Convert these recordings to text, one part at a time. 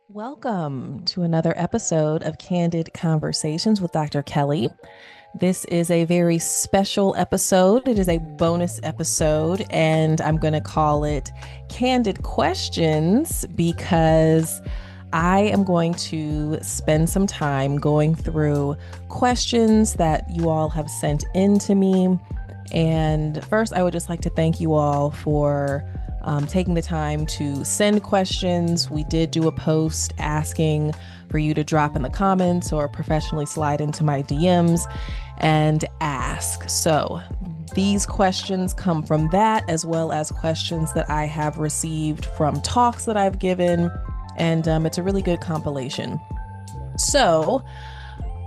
Welcome to another episode of Candid Conversations with Dr. Kelli. This is a very special episode. It is a bonus episode, and I'm going to call it Candid Questions because I am going to spend some time going through questions that you all have sent in to me. And first, I would just like to thank you all for taking the time to send questions. We did do a post asking for you to drop in the comments or professionally slide into my DMs and ask. So these questions come from that, as well as questions that I have received from talks that I've given. And it's a really good compilation. So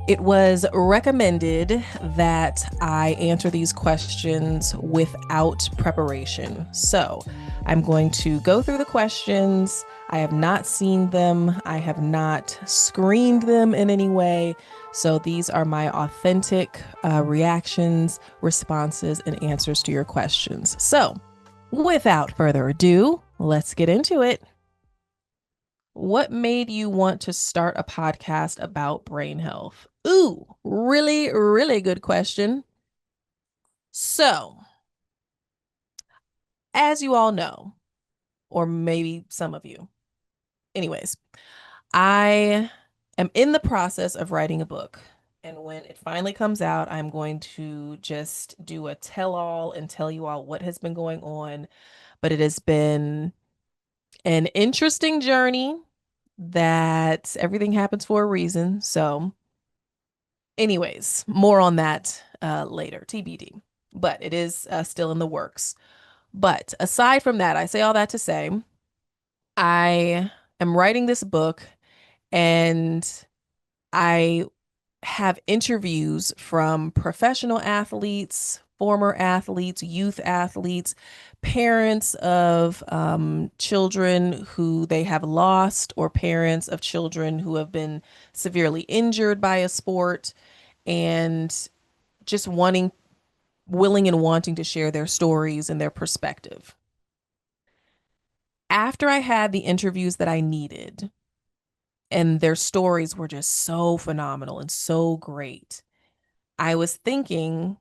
it was recommended that I answer these questions without preparation. So I'm going to go through the questions. I have not seen them. I have not screened them in any way. So these are my authentic reactions, responses, and answers to your questions. So without further ado, let's get into it. What made you want to start a podcast about brain health? Ooh, really, really good question. So, as you all know, or maybe some of you, anyways, I am in the process of writing a book. And when it finally comes out, I'm going to just do a tell all and tell you all what has been going on. But it has been an interesting journey that everything happens for a reason. So, anyways, more on that later, TBD. But it is still in the works. But aside from that, I say all that to say, I am writing this book and I have interviews from professional athletes, former athletes, youth athletes, parents of children who they have lost, or parents of children who have been severely injured by a sport, and just willing and wanting to share their stories and their perspective. After I had the interviews that I needed, and their stories were just so phenomenal and so great, I was thinking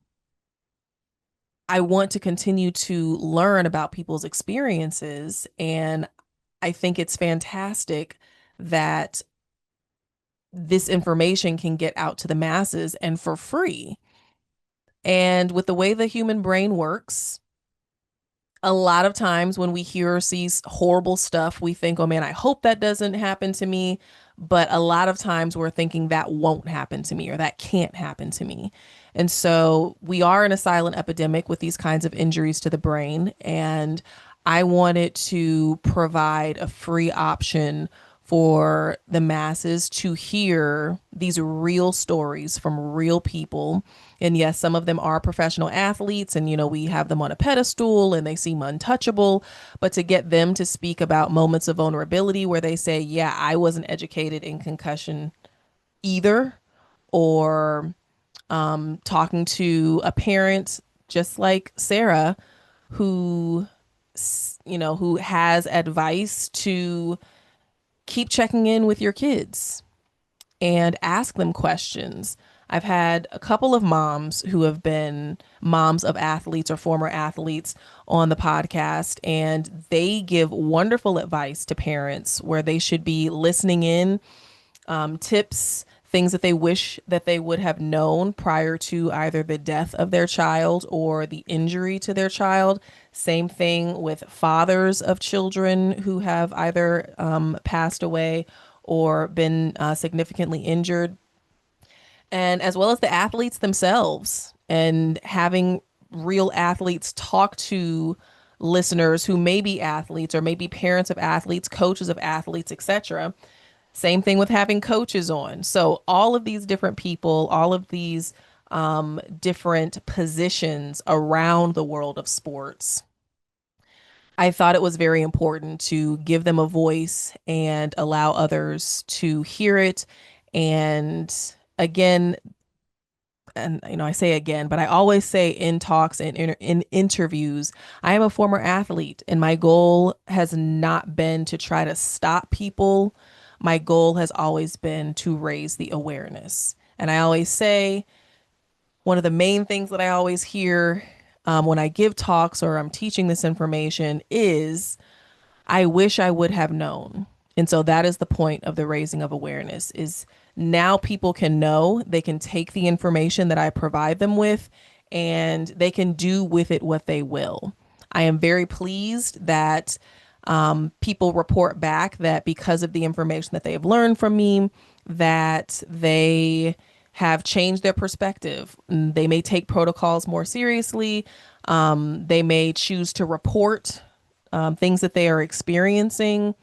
I want to continue to learn about people's experiences. And I think it's fantastic that this information can get out to the masses and for free. And with the way the human brain works, a lot of times when we hear or see horrible stuff, we think, oh man, I hope that doesn't happen to me. But a lot of times we're thinking that won't happen to me or that can't happen to me. And so we are in a silent epidemic with these kinds of injuries to the brain. And I wanted to provide a free option for the masses to hear these real stories from real people. And yes, some of them are professional athletes, and we have them on a pedestal and they seem untouchable. But to get them to speak about moments of vulnerability where they say, yeah, I wasn't educated in concussion either, or talking to a parent just like Sarah who who has advice to keep checking in with your kids and ask them questions. I've had a couple of moms who have been moms of athletes or former athletes on the podcast, and they give wonderful advice to parents where they should be listening in, tips, things that they wish that they would have known prior to either the death of their child or the injury to their child. Same thing with fathers of children who have either passed away or been significantly injured, and as well as the athletes themselves, and having real athletes talk to listeners who may be athletes or maybe parents of athletes, coaches of athletes, etc. Same thing with having coaches on. So all of these different people, all of these different positions around the world of sports, I thought it was very important to give them a voice and allow others to hear it. And again, and I say again, but I always say in talks and in interviews, I am a former athlete, and my goal has not been to try to stop people my goal has always been to raise the awareness. And I always say one of the main things that I always hear when I give talks or I'm teaching this information is I wish I would have known. And so that is the point of the raising of awareness is now people can know, they can take the information that I provide them with and they can do with it what they will. I am very pleased that people report back that because of the information that they have learned from me, that they have changed their perspective. They may take protocols more seriously. They may choose to report things that they are experiencing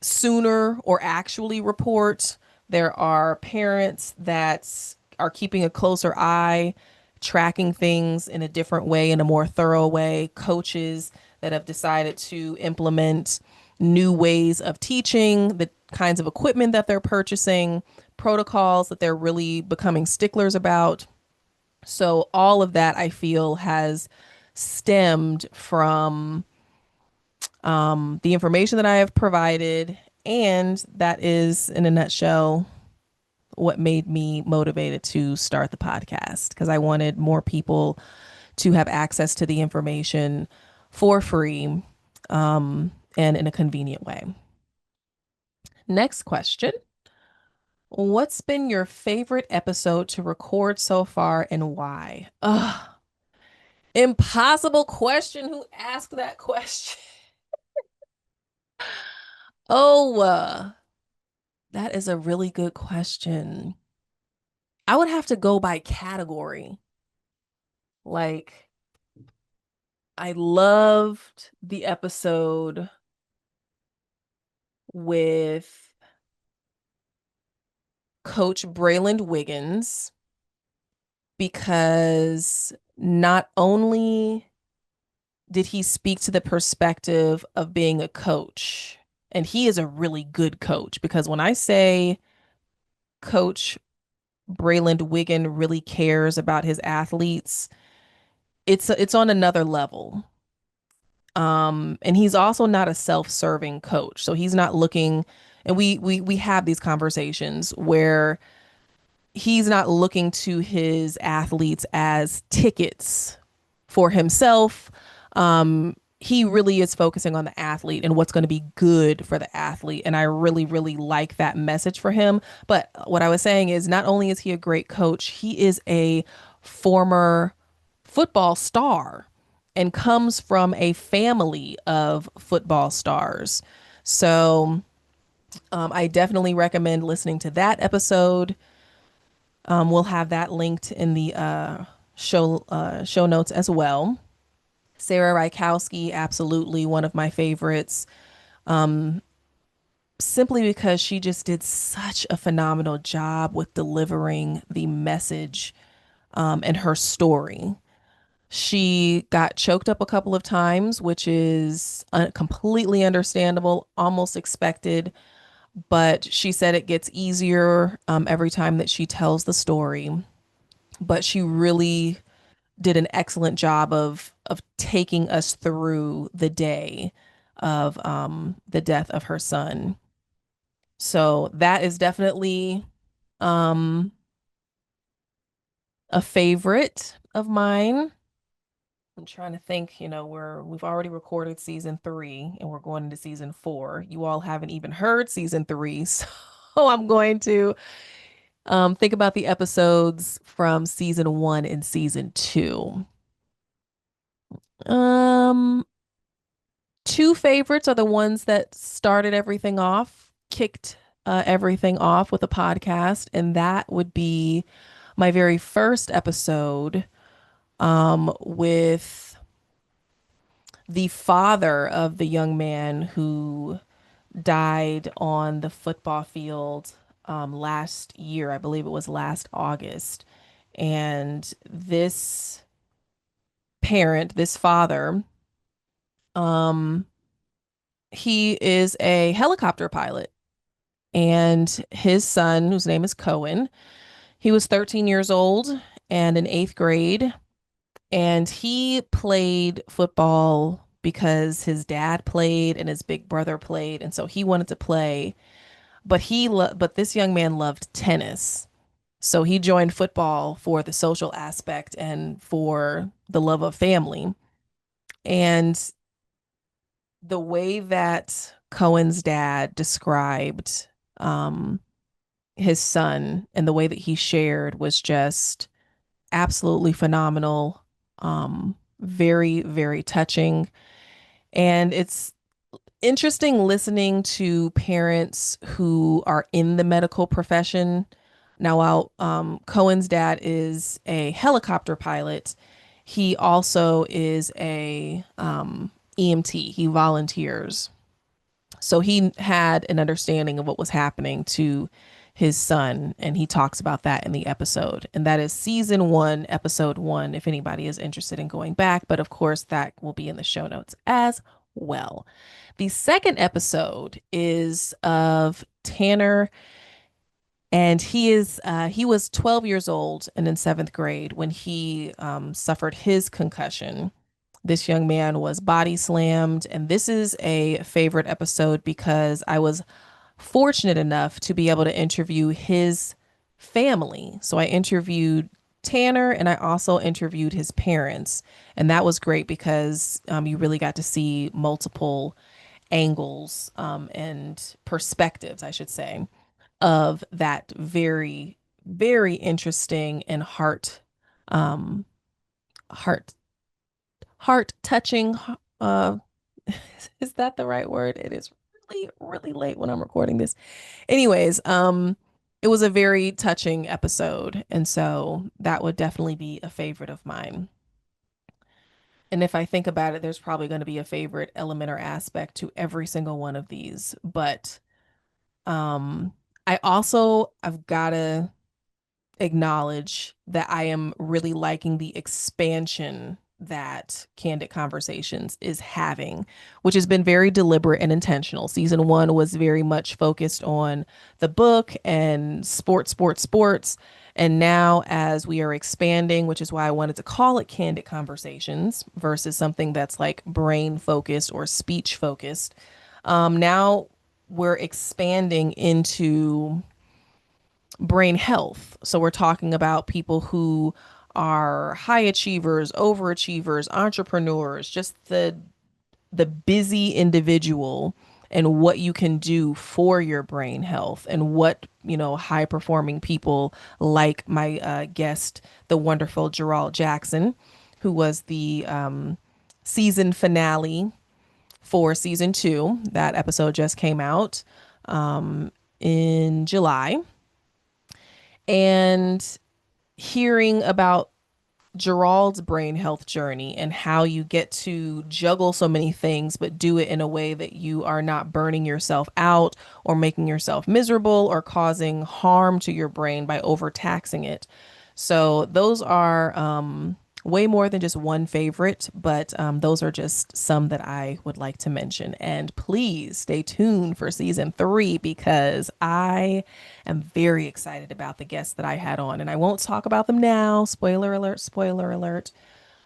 sooner or actually report. There are parents that are keeping a closer eye, tracking things in a different way, in a more thorough way. Coaches that have decided to implement new ways of teaching, the kinds of equipment that they're purchasing, protocols that they're really becoming sticklers about. So, all of that I feel has stemmed from the information that I have provided. And that is, in a nutshell, what made me motivated to start the podcast because I wanted more people to have access to the information for free and in a convenient way. Next question. What's been your favorite episode to record so far and why? Ugh, impossible question. Who asked that question? Oh, that is a really good question. I would have to go by category. Like, I loved the episode with Coach Braylon Wiggins because not only did he speak to the perspective of being a coach, and he is a really good coach because when I say Coach Braylon Wiggins really cares about his athletes, it's on another level. And he's also not a self-serving coach. So he's not looking, and we have these conversations where he's not looking to his athletes as tickets for himself. He really is focusing on the athlete and what's going to be good for the athlete. And I really, really like that message for him. But what I was saying is not only is he a great coach, he is a former football star and comes from a family of football stars. So I definitely recommend listening to that episode. We'll have that linked in the show notes as well. Sarah Rykowski, absolutely one of my favorites, simply because she just did such a phenomenal job with delivering the message and her story. She got choked up a couple of times, which is completely understandable, almost expected, but she said it gets easier every time that she tells the story. But she really did an excellent job of taking us through the day of the death of her son. So that is definitely um, a favorite of mine. I'm trying to think, we've already recorded season 3 and we're going into season 4. You all haven't even heard season 3, so I'm going to think about the episodes from season 1 and season 2. Um, Two favorites are the ones that started everything off, kicked everything off with a podcast, and that would be my very first episode with the father of the young man who died on the football field last year. I believe it was last August. And this parent, this father, um, he is a helicopter pilot. And his son, whose name is Cohen, he was 13 years old and in eighth grade. And he played football because his dad played and his big brother played. And so he wanted to play. But this young man loved tennis. So he joined football for the social aspect and for the love of family. And the way that Cohen's dad described um, his son and the way that he shared was just absolutely phenomenal. Very, very touching. And it's interesting listening to parents who are in the medical profession. Now, while Cohen's dad is a helicopter pilot, he also is a EMT. He volunteers. So he had an understanding of what was happening to his son, and he talks about that in the episode. And that is season one, episode one, if anybody is interested in going back. But of course, that will be in the show notes as well. The second episode is of Tanner, and he was 12 years old and in seventh grade when he suffered his concussion. This young man was body slammed, and this is a favorite episode because I was fortunate enough to be able to interview his family. So I interviewed Tanner and I also interviewed his parents. And that was great because you really got to see multiple angles and perspectives, I should say, of that very, very interesting and um, heart, heart touching. Uh, is that the right word? It is really, really late when I'm recording this. Anyways, it was a very touching episode, and so that would definitely be a favorite of mine. And if I think about it, there's probably going to be a favorite element or aspect to every single one of these. But um, I've gotta acknowledge that I am really liking the expansion that Candid Conversations is having, which has been very deliberate and intentional. Season one was very much focused on the book and sports, sports, sports. And now, as we are expanding, which is why I wanted to call it Candid Conversations versus something that's like brain focused or speech focused, now we're expanding into brain health. So we're talking about people who are high achievers, overachievers, entrepreneurs, just the busy individual and what you can do for your brain health and what, high performing people like my guest, the wonderful Gerald Jackson, who was the season finale for season two. That episode just came out in July. And hearing about Gerald's brain health journey and how you get to juggle so many things, but do it in a way that you are not burning yourself out or making yourself miserable or causing harm to your brain by overtaxing it. So those are way more than just one favorite, but those are just some that I would like to mention. And please stay tuned for season three because I am very excited about the guests that I had on. And I won't talk about them now. Spoiler alert, spoiler alert.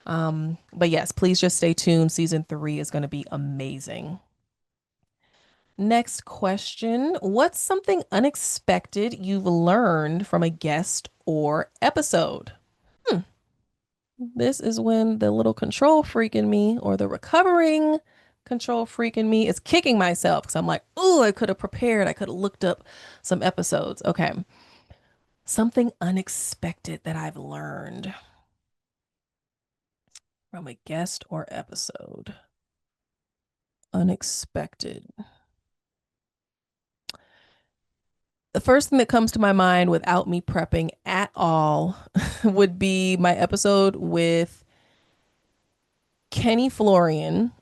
But yes, please just stay tuned. Season three is going to be amazing. Next question. What's something unexpected you've learned from a guest or episode? This is when the little control freak in me or the recovering control freak in me is kicking myself because I'm like, oh, I could have prepared. I could have looked up some episodes. Okay. Something unexpected that I've learned from a guest or episode. Unexpected. The first thing that comes to my mind without me prepping at all would be my episode with Kenny Florian,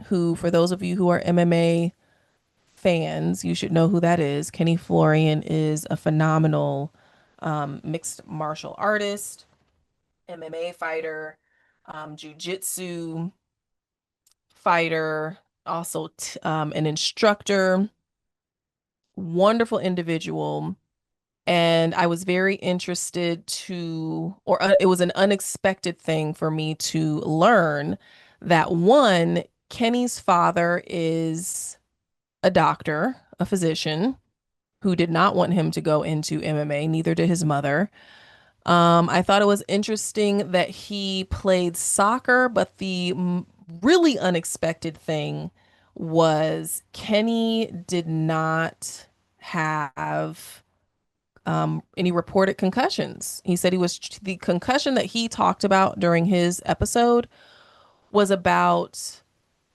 who, for those of you who are MMA fans, you should know who that is. Kenny Florian is a phenomenal mixed martial artist, MMA fighter, jujitsu fighter, also an instructor, wonderful individual. And I was very interested or it was an unexpected thing for me to learn that one, Kenny's father is a doctor, a physician, who did not want him to go into MMA, neither did his mother. I thought it was interesting that he played soccer, but the really unexpected thing was Kenny did not have any reported concussions. He said the concussion that he talked about during his episode was about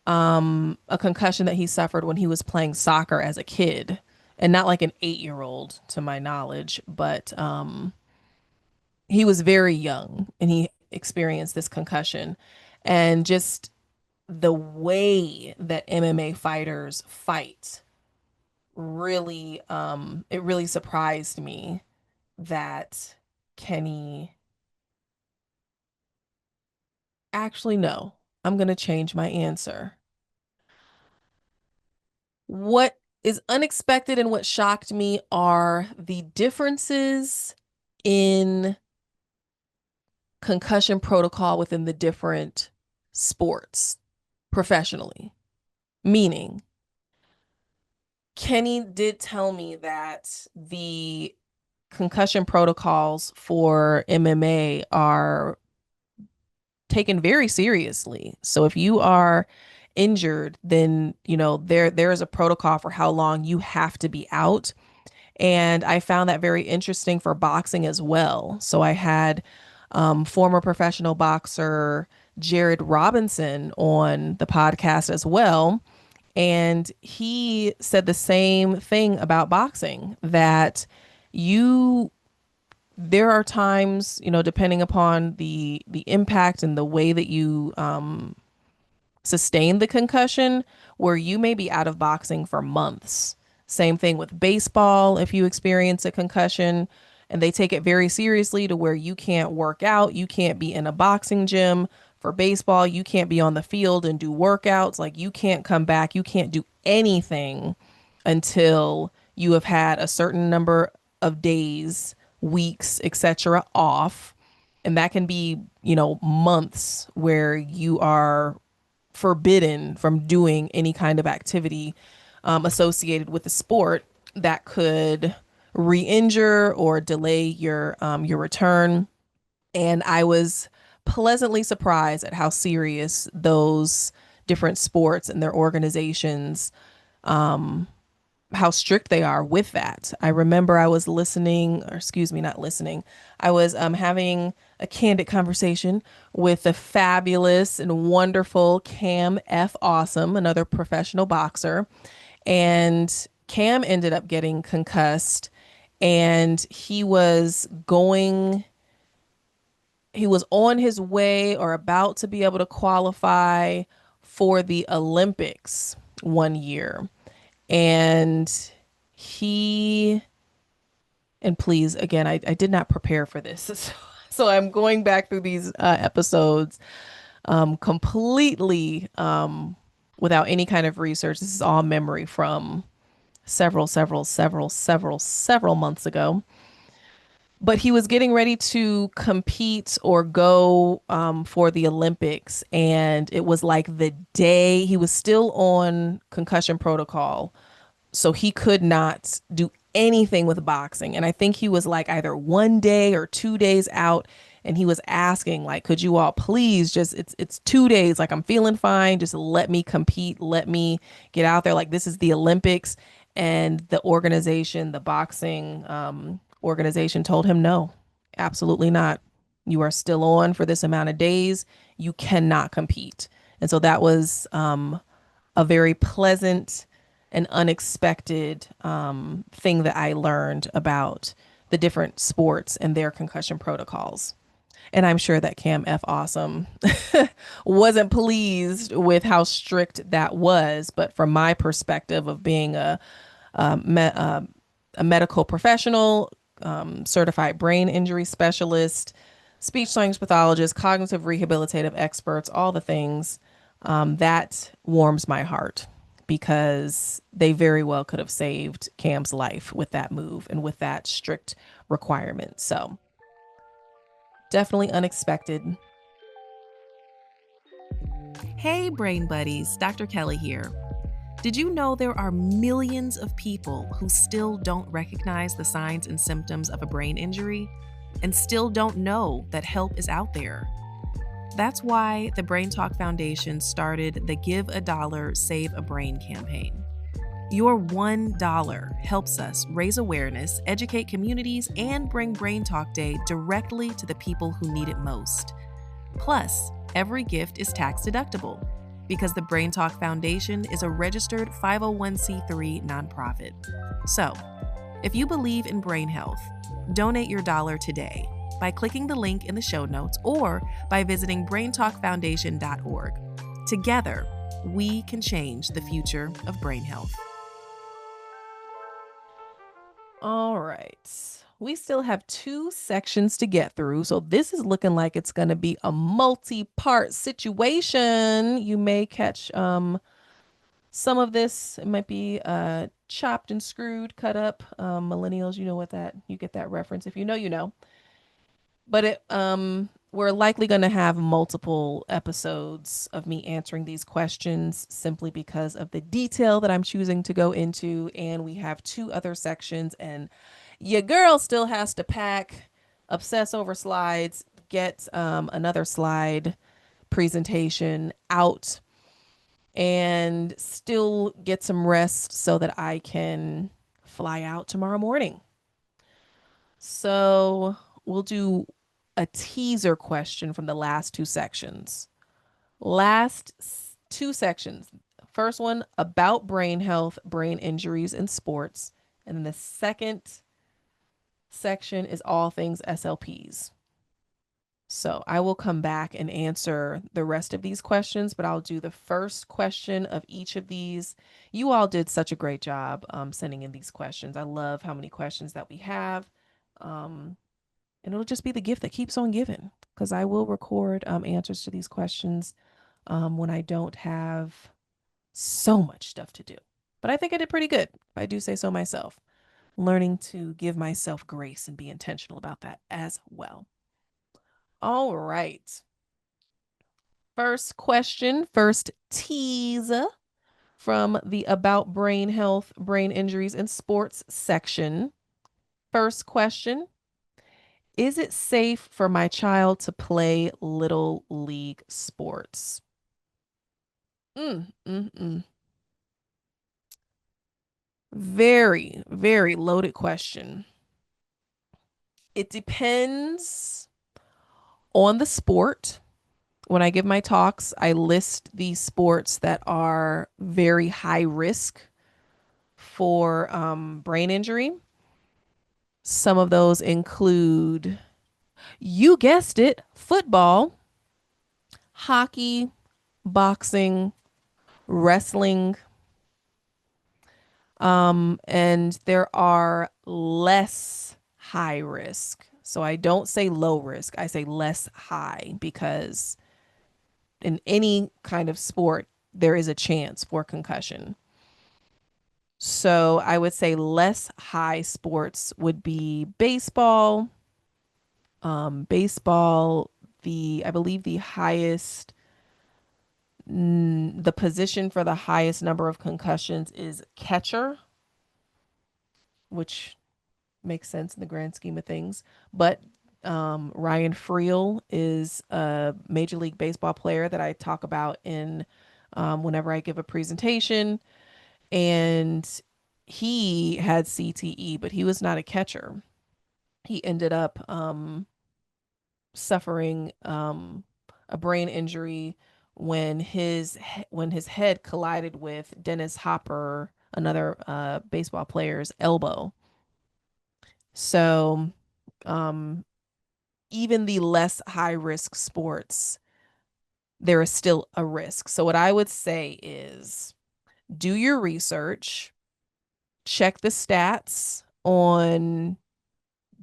a concussion that he suffered when he was playing soccer as a kid, and not like an 8-year-old, to my knowledge, but he was very young and he experienced this concussion. And just the way that MMA fighters fight really, it really surprised me that Kenny actually, no, I'm going to change my answer. What is unexpected and what shocked me are the differences in concussion protocol within the different sports professionally. Meaning, Kenny did tell me that the concussion protocols for MMA are taken very seriously. So if you are injured, then there is a protocol for how long you have to be out. And I found that very interesting for boxing as well. So I had former professional boxer Jared Robinson on the podcast as well. And he said the same thing about boxing, that you there are times, depending upon the impact and the way that you sustain the concussion, where you may be out of boxing for months. Same thing with baseball. If you experience a concussion and they take it very seriously to where you can't work out, you can't be in a boxing gym. For baseball, you can't be on the field and do workouts. Like, you can't come back, you can't do anything until you have had a certain number of days, weeks, etc. off. And that can be, months where you are forbidden from doing any kind of activity associated with the sport that could re-injure or delay your return. And I was pleasantly surprised at how serious those different sports and their organizations, how strict they are with that. I remember I was listening, or excuse me, not listening. I was having a candid conversation with the fabulous and wonderful Cam F. Awesome, another professional boxer. And Cam ended up getting concussed, and he was on his way or about to be able to qualify for the Olympics one year. And he, and please, again, I did not prepare for this. So I'm going back through these episodes completely without any kind of research. This is all memory from several months ago. But he was getting ready to compete or go for the Olympics. And it was like the day he was still on concussion protocol, so he could not do anything with boxing. And I think he was like either 1 day or 2 days out. And he was asking, like, could you all please just, it's 2 days. Like, I'm feeling fine. Just let me compete. Let me get out there. Like, this is the Olympics. And the boxing organization told him, no, absolutely not. You are still on for this amount of days. You cannot compete. And so that was a very pleasant and unexpected thing that I learned about the different sports and their concussion protocols. And I'm sure that Cam F. Awesome wasn't pleased with how strict that was. But from my perspective of being a medical professional, certified brain injury specialist, speech language pathologist, cognitive rehabilitative experts, all the things, that warms my heart, because they very well could have saved Cam's life with that move and with that strict requirement. So definitely unexpected. Hey, Brain Buddies, Dr. Kelli here. Did you know there are millions of people who still don't recognize the signs and symptoms of a brain injury and still don't know that help is out there? That's why the Brain Talk Foundation started the Give a Dollar, Save a Brain campaign. Your $1 helps us raise awareness, educate communities, and bring Brain Talk Day directly to the people who need it most. Plus, every gift is tax deductible because the Brain Talk Foundation is a registered 501c3 nonprofit. So, if you believe in brain health, donate your dollar today by clicking the link in the show notes or by visiting braintalkfoundation.org. Together, we can change the future of brain health. All right. We still have two sections to get through. So this is looking like it's going to be a multi-part situation. You may catch some of this. It might be chopped and screwed, cut up. Millennials, you know what that, you get that reference. If you know, you know. But we're likely going to have multiple episodes of me answering these questions simply because of the detail that I'm choosing to go into. And we have two other sections, and your girl still has to pack, obsess over slides, get another slide presentation out, and still get some rest so that I can fly out tomorrow morning. So we'll do a teaser question from the last two sections. Two sections. First one about brain health, brain injuries, and sports. And then the second section is all things SLPs. So I will come back and answer the rest of these questions, but I'll do the first question of each of these. You all did such a great job sending in these questions. I love how many questions that we have. And it'll just be the gift that keeps on giving, because I will record answers to these questions when I don't have so much stuff to do. But I think I did pretty good, if I do say so myself. Learning to give myself grace and be intentional about that as well. All right. First question, first teaser from the About Brain Health, Brain Injuries, and Sports section. First question: is it safe for my child to play little league sports? Mm, mm, mm. Very, very loaded question. It depends on the sport. When I give my talks, I list the sports that are very high risk for brain injury. Some of those include, you guessed it, football, hockey, boxing, wrestling, and there are less high risk. So I don't say low risk, I say less high, because in any kind of sport, there is a chance for concussion. So I would say less high sports would be baseball. Baseball, I believe the highest, the position for the highest number of concussions is catcher, which makes sense in the grand scheme of things. But Ryan Friel is a Major League Baseball player that I talk about in whenever I give a presentation. And he had CTE, but he was not a catcher. He ended up suffering a brain injury when his head collided with Dennis Hopper, another baseball player's elbow. So um, even the less high risk sports, there is still a risk. So what I would say is do your research, check the stats on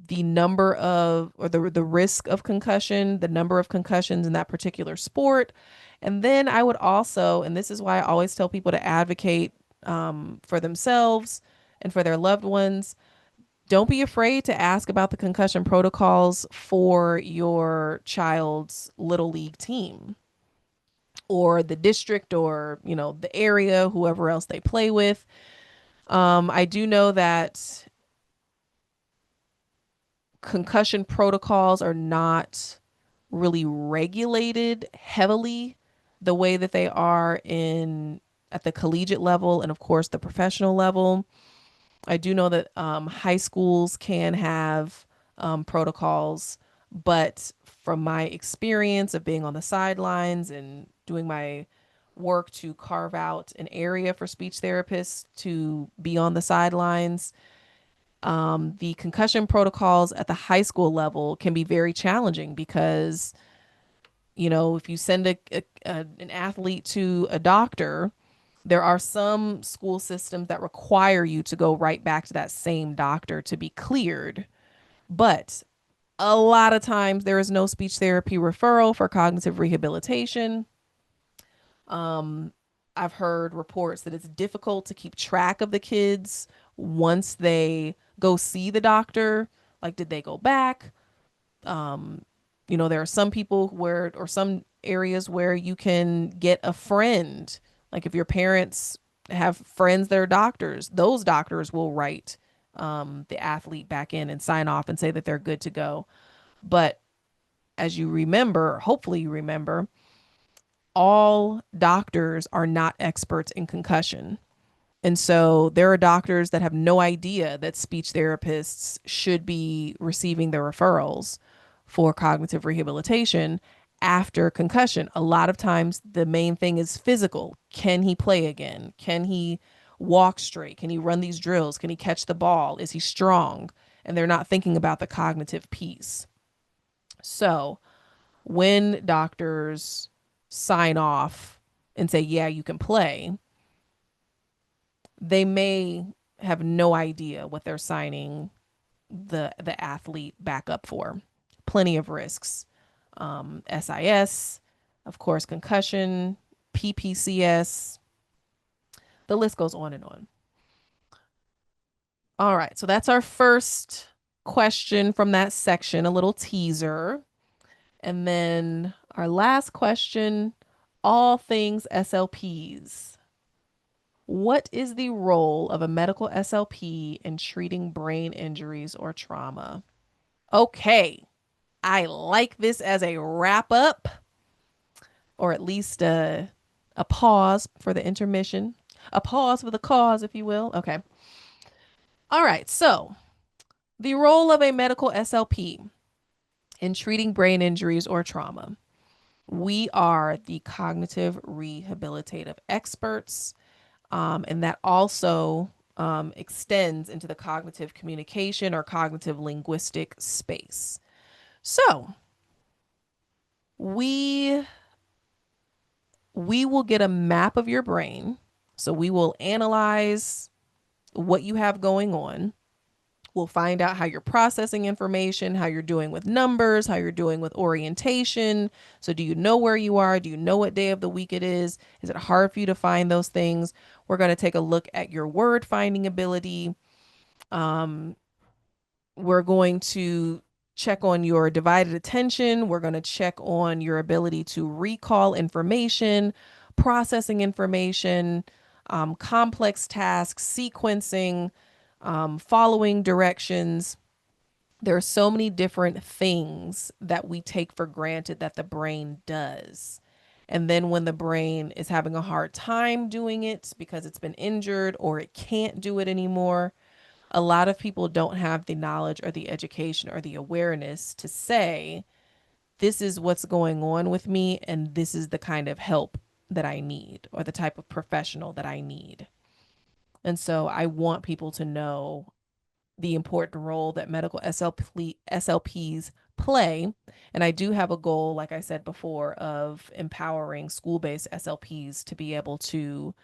the number of, or the risk of concussion, the number of concussions in that particular sport. And then I would also, and this is why I always tell people to advocate for themselves and for their loved ones. Don't be afraid to ask about the concussion protocols for your child's little league team or the district or, the area, whoever else they play with. I do know that concussion protocols are not really regulated heavily the way that they are in at the collegiate level and of course the professional level. I do know that high schools can have protocols, but from my experience of being on the sidelines and doing my work to carve out an area for speech therapists to be on the sidelines, the concussion protocols at the high school level can be very challenging because, if you send an athlete to a doctor, there are some school systems that require you to go right back to that same doctor to be cleared. But a lot of times there is no speech therapy referral for cognitive rehabilitation. I've heard reports that it's difficult to keep track of the kids once they go see the doctor. Like, did they go back? There are some people where, or some areas where you can get a friend. Like, if your parents have friends that are doctors, those doctors will write the athlete back in and sign off and say that they're good to go. But as you remember, hopefully you remember, all doctors are not experts in concussion. And so there are doctors that have no idea that speech therapists should be receiving their referrals for cognitive rehabilitation after concussion. A lot of times the main thing is physical. Can he play again? Can he walk straight? Can he run these drills? Can he catch the ball? Is he strong? And they're not thinking about the cognitive piece. So when doctors sign off and say, yeah, you can play, they may have no idea what they're signing the athlete back up for. Plenty of risks. SIS, of course, concussion, PPCS, the list goes on and on. All right, so that's our first question from that section, a little teaser. And then our last question, all things SLPs. What is the role of a medical SLP in treating brain injuries or trauma? Okay, I like this as a wrap up, or at least a pause for the intermission, a pause for the cause, if you will. Okay. All right, so the role of a medical SLP in treating brain injuries or trauma. We are the cognitive rehabilitative experts. And that also extends into the cognitive communication or cognitive linguistic space. So we we will get a map of your brain. So we will analyze what you have going on. We'll find out how you're processing information, how you're doing with numbers, how you're doing with orientation. So, do you know where you are? Do you know what day of the week it is? Is it hard for you to find those things? We're going to take a look at your word finding ability. We're going to check on your divided attention. We're going to check on your ability to recall information, processing information, complex tasks, sequencing, following directions. There are so many different things that we take for granted that the brain does. And then when the brain is having a hard time doing it because it's been injured or it can't do it anymore, a lot of people don't have the knowledge or the education or the awareness to say, this is what's going on with me, and this is the kind of help that I need or the type of professional that I need. And so I want people to know the important role that medical SLPs play. And I do have a goal, like I said before, of empowering school based SLPs to be able to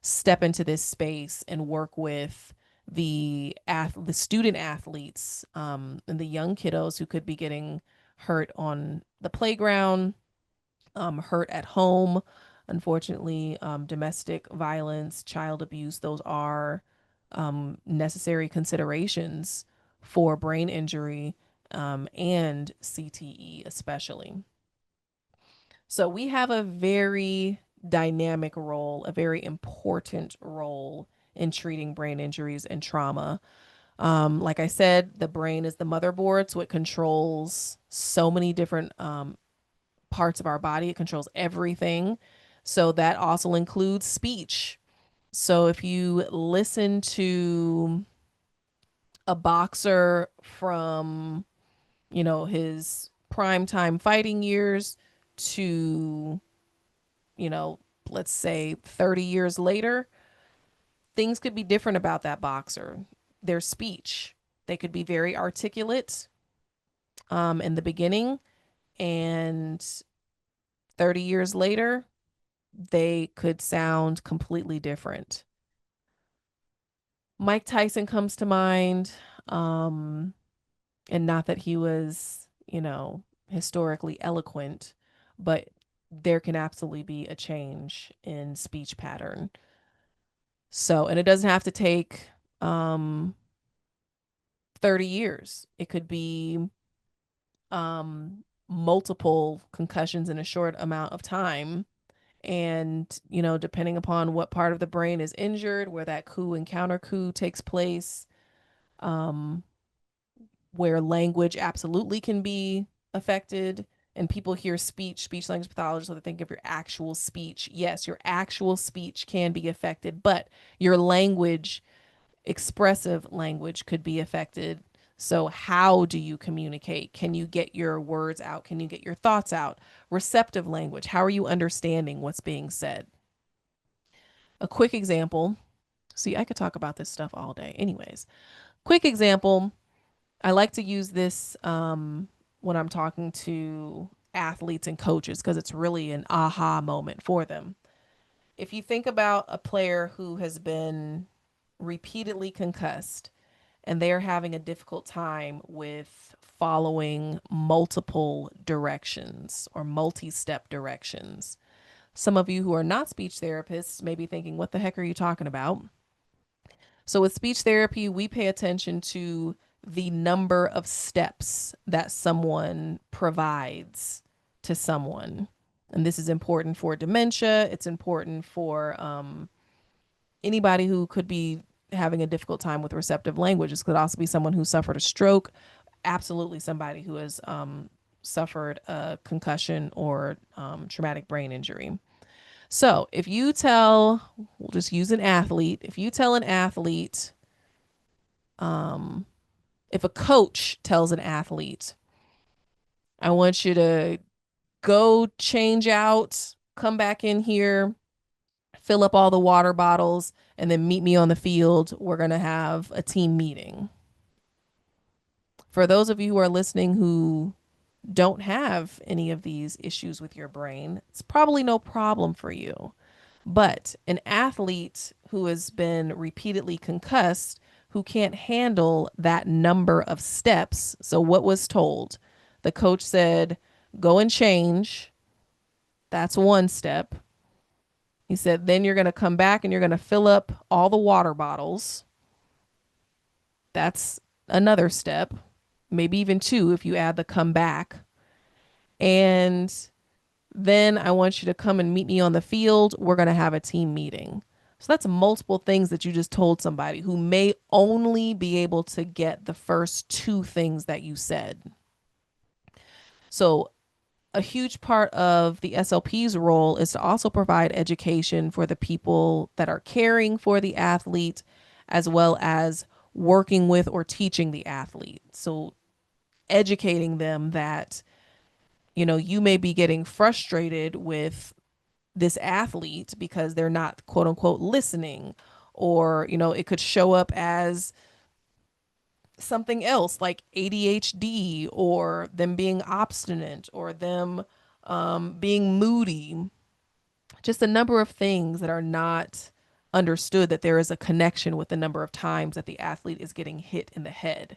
step into this space and work with the student athletes and the young kiddos who could be getting hurt on the playground, hurt at home. Unfortunately, domestic violence, child abuse, those are necessary considerations for brain injury and CTE, especially. So we have a very dynamic role, a very important role in treating brain injuries and trauma. Like I said, the brain is the motherboard, so it controls so many different parts of our body. It controls everything. So that also includes speech. So if you listen to a boxer from, his primetime fighting years to, you know, let's say 30 years later, things could be different about that boxer. Their speech, they could be very articulate in the beginning, and 30 years later, they could sound completely different. Mike Tyson comes to mind, um, and not that he was, historically eloquent, but there can absolutely be a change in speech pattern. So, and it doesn't have to take um 30 years. It could be multiple concussions in a short amount of time. And, depending upon what part of the brain is injured, where that coup and counter coup takes place, um, where language absolutely can be affected. And people hear speech language pathology, so they think of your actual speech. Yes, your actual speech can be affected, but your language, expressive language, could be affected. So, how do you communicate? Can you get your words out? Can you get your thoughts out? Receptive language, how are you understanding what's being said? A quick example. See, I could talk about this stuff all day. Anyways, quick example. I like to use this when I'm talking to athletes and coaches because it's really an aha moment for them. If you think about a player who has been repeatedly concussed and they're having a difficult time with following multiple directions or multi step directions, some of you who are not speech therapists may be thinking, what the heck are you talking about? So, with speech therapy, we pay attention to the number of steps that someone provides to someone. And this is important for dementia. It's important for anybody who could be having a difficult time with receptive language. This could also be someone who suffered a stroke, absolutely somebody who has suffered a concussion or traumatic brain injury. So, if you tell, we'll just use an athlete, if you tell an athlete, um, if a coach tells an athlete, I want you to go change out, come back in here, fill up all the water bottles, and then meet me on the field. We're going to have a team meeting. For those of you who are listening who don't have any of these issues with your brain, it's probably no problem for you. But an athlete who has been repeatedly concussed, who can't handle that number of steps. So, what was told? The coach said, go and change. That's one step. He said, then you're going to come back and you're going to fill up all the water bottles. That's another step, maybe even two if you add the come back. And then I want you to come and meet me on the field. We're going to have a team meeting. So that's multiple things that you just told somebody who may only be able to get the first two things that you said. So a huge part of the SLP's role is to also provide education for the people that are caring for the athlete, as well as working with or teaching the athlete. So educating them that, you may be getting frustrated with this athlete because they're not quote unquote listening, or it could show up as something else like ADHD, or them being obstinate, or them being moody. Just a number of things that are not understood, that there is a connection with the number of times that the athlete is getting hit in the head.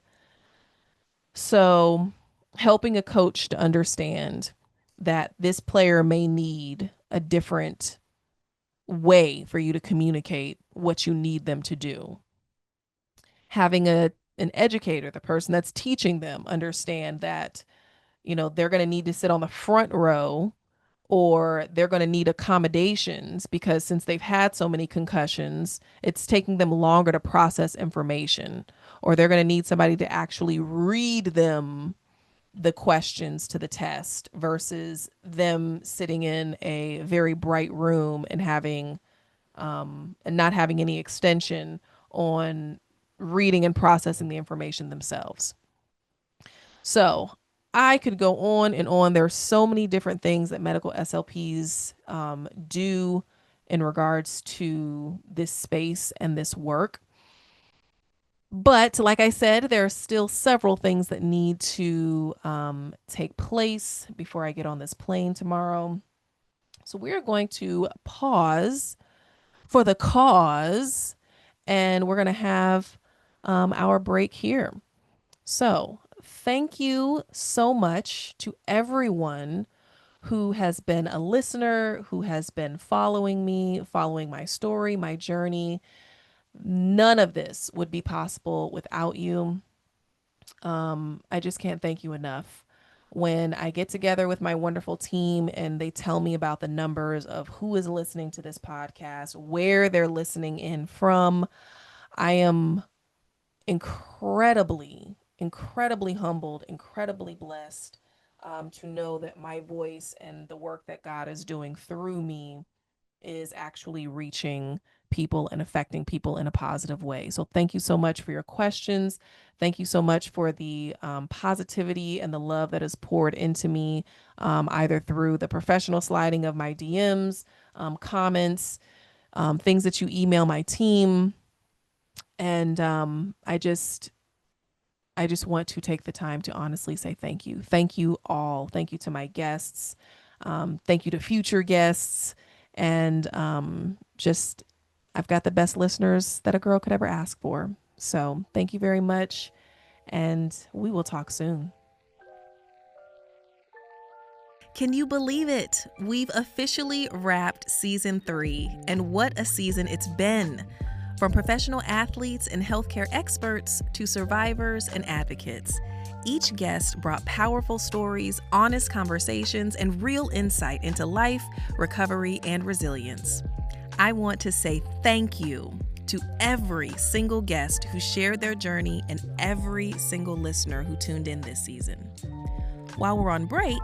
So helping a coach to understand that this player may need a different way for you to communicate what you need them to do. Having an educator, the person that's teaching them, understand that, they're going to need to sit on the front row or they're going to need accommodations because since they've had so many concussions, it's taking them longer to process information, or they're going to need somebody to actually read them the questions to the test versus them sitting in a very bright room and having and not having any extension on reading and processing the information themselves. So I could go on and on. There's so many different things that medical SLPs do in regards to this space and this work. But like I said, there are still several things that need to take place before I get on this plane tomorrow. So we're going to pause for the cause, and we're going to have our break here. So, thank you so much to everyone who has been a listener, who has been following me, following my story, my journey. None of this would be possible without you. I just can't thank you enough. When I get together with my wonderful team and they tell me about the numbers of who is listening to this podcast, where they're listening in from, I am incredibly humbled, incredibly blessed to know that my voice and the work that God is doing through me is actually reaching people and affecting people in a positive way. So, thank you so much for your questions. Thank you so much for the positivity and the love that is poured into me, either through the professional sliding of my DMs, comments, things that you email my team. And I just want to take the time to honestly say thank you. Thank you all. Thank you to my guests. Thank you to future guests. And just, I've got the best listeners that a girl could ever ask for. So thank you very much. And we will talk soon. Can you believe it? We've officially wrapped season 3, and what a season it's been. From professional athletes and healthcare experts to survivors and advocates, each guest brought powerful stories, honest conversations, and real insight into life, recovery, and resilience. I want to say thank you to every single guest who shared their journey and every single listener who tuned in this season. While we're on break,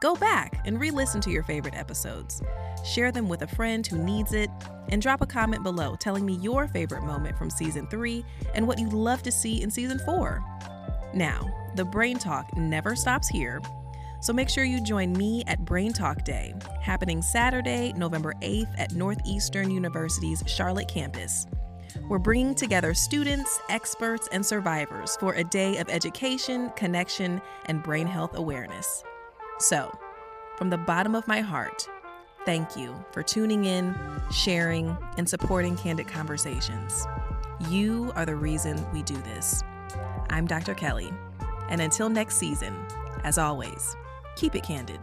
go back and re-listen to your favorite episodes. Share them with a friend who needs it, and drop a comment below telling me your favorite moment from season 3 and what you'd love to see in season 4. Now, the Brain Talk never stops here, so make sure you join me at Brain Talk Day, happening Saturday, November 8th at Northeastern University's Charlotte campus. We're bringing together students, experts, and survivors for a day of education, connection, and brain health awareness. So, from the bottom of my heart, thank you for tuning in, sharing, and supporting Candid Conversations. You are the reason we do this. I'm Dr. Kelli, and until next season, as always, keep it candid.